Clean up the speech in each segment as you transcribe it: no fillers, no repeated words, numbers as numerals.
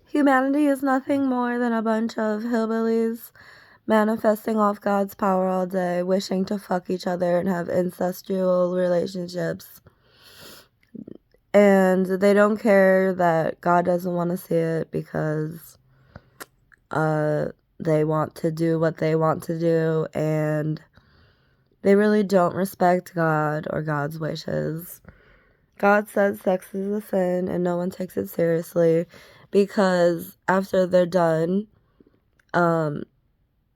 Humanity is nothing more than a bunch of hillbillies manifesting off God's power all day, wishing to fuck each other and have incestual relationships. And they don't care that God doesn't want to see it because they want to do what they want to do, and they really don't respect God or God's wishes. God says sex is a sin and no one takes it seriously because after they're done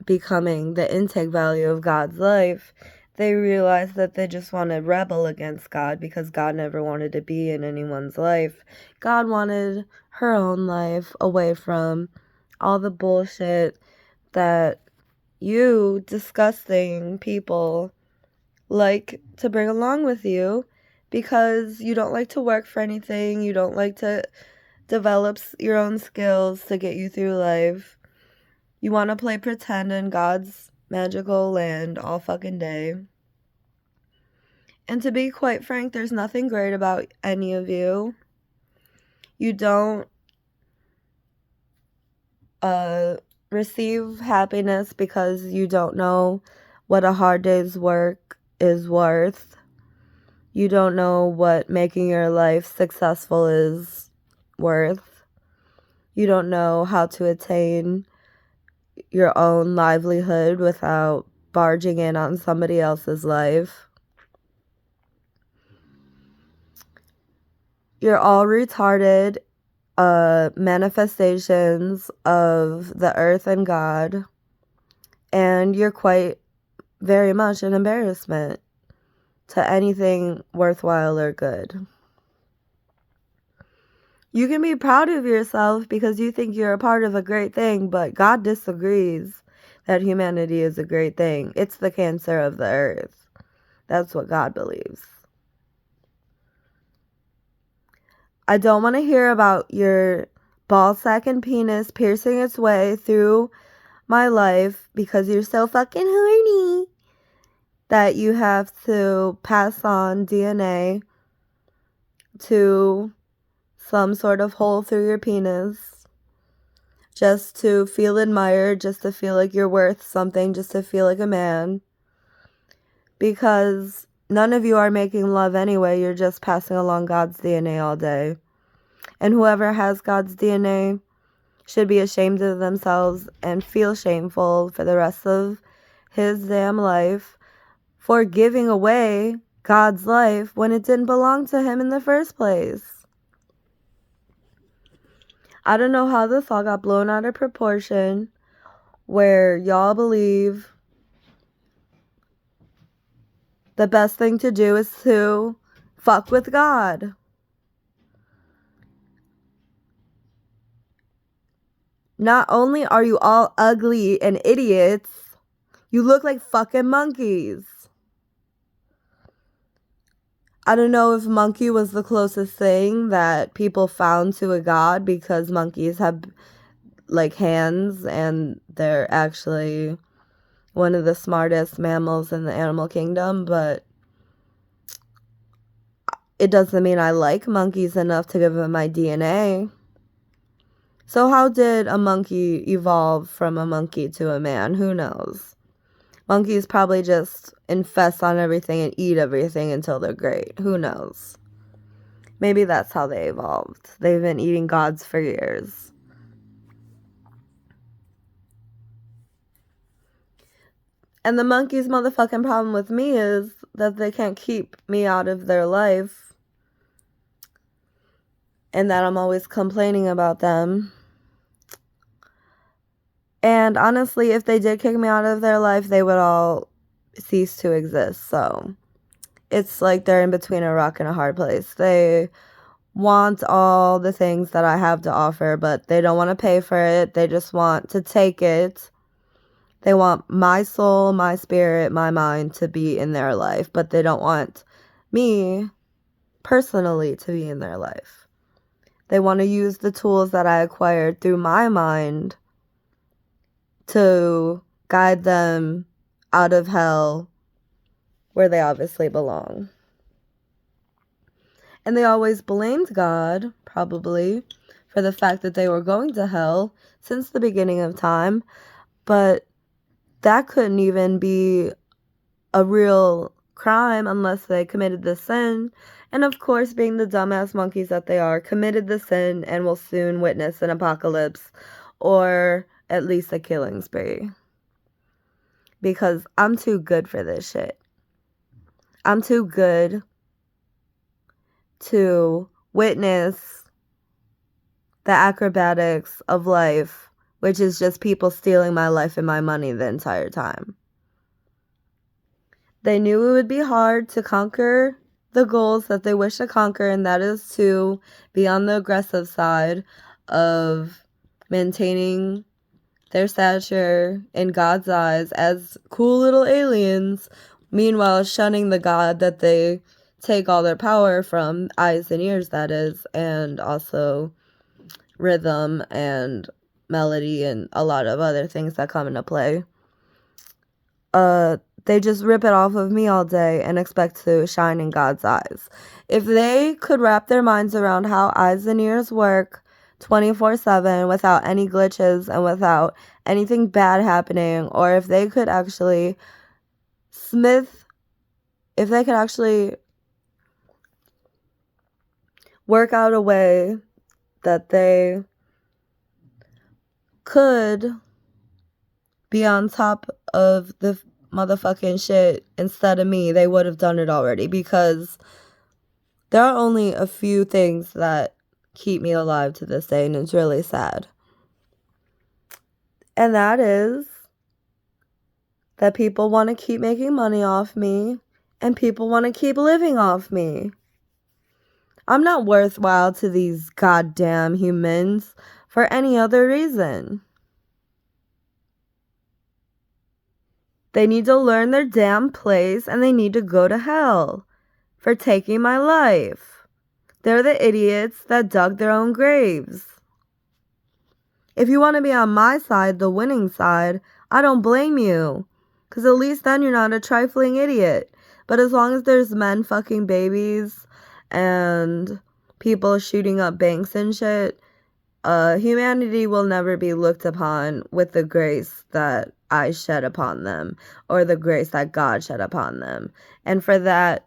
becoming the intake value of God's life, they realize that they just want to rebel against God because God never wanted to be in anyone's life. God wanted her own life away from all the bullshit that you disgusting people like to bring along with you, because you don't like to work for anything, you don't like to develop your own skills to get you through life. You want to play pretend in God's magical land all fucking day. And to be quite frank, there's nothing great about any of you. You don't receive happiness because you don't know what a hard day's work is worth. You don't know what making your life successful is worth. You don't know how to attain your own livelihood without barging in on somebody else's life. You're all retarded manifestations of the earth and God, and you're quite very much an embarrassment to anything worthwhile or good. You can be proud of yourself because you think you're a part of a great thing, but God disagrees that humanity is a great thing. It's the cancer of the earth. That's what God believes. I don't want to hear about your ball sack and penis piercing its way through my life because you're so fucking horny that you have to pass on DNA to some sort of hole through your penis just to feel admired, just to feel like you're worth something, just to feel like a man. Because none of you are making love anyway, you're just passing along God's DNA all day. And whoever has God's DNA should be ashamed of themselves and feel shameful for the rest of his damn life for giving away God's life when it didn't belong to him in the first place. I don't know how this all got blown out of proportion where y'all believe the best thing to do is to fuck with God. Not only are you all ugly and idiots, you look like fucking monkeys. I don't know if monkey was the closest thing that people found to a god, because monkeys have like hands and they're actually one of the smartest mammals in the animal kingdom, but it doesn't mean I like monkeys enough to give them my DNA. So how did a monkey evolve from a monkey to a man? Who knows? Monkeys probably just infest on everything and eat everything until they're great. Who knows? Maybe that's how they evolved. They've been eating gods for years. And the monkey's motherfucking problem with me is that they can't keep me out of their life. And that I'm always complaining about them. And honestly, if they did kick me out of their life, they would all cease to exist. So it's like they're in between a rock and a hard place. They want all the things that I have to offer, but they don't want to pay for it. They just want to take it. They want my soul, my spirit, my mind to be in their life, but they don't want me personally to be in their life. They want to use the tools that I acquired through my mind to guide them out of hell where they obviously belong. And they always blamed God, probably, for the fact that they were going to hell since the beginning of time, but that couldn't even be a real crime unless they committed the sin. And of course, being the dumbass monkeys that they are, committed the sin and will soon witness an apocalypse or at least a killing spree. Because I'm too good for this shit. I'm too good to witness the acrobatics of life, which is just people stealing my life and my money the entire time. They knew it would be hard to conquer the goals that they wish to conquer, and that is to be on the aggressive side of maintaining their stature in God's eyes as cool little aliens, meanwhile shunning the God that they take all their power from, eyes and ears that is, and also rhythm and melody and a lot of other things that come into play. They just rip it off of me all day and expect to shine in God's eyes. If they could wrap their minds around how eyes and ears work 24/7 without any glitches and without anything bad happening, or if they could actually work out a way that they could be on top of the motherfucking shit instead of me, they would have done it already, because there are only a few things that keep me alive to this day, and it's really sad. And that is that people want to keep making money off me, and people want to keep living off me. I'm not worthwhile to these goddamn humans for any other reason. They need to learn their damn place, and they need to go to hell for taking my life. They're the idiots that dug their own graves. If you want to be on my side, the winning side, I don't blame you, because at least then you're not a trifling idiot. But as long as there's men fucking babies and people shooting up banks and shit, humanity will never be looked upon with the grace that I shed upon them, or the grace that God shed upon them. And for that,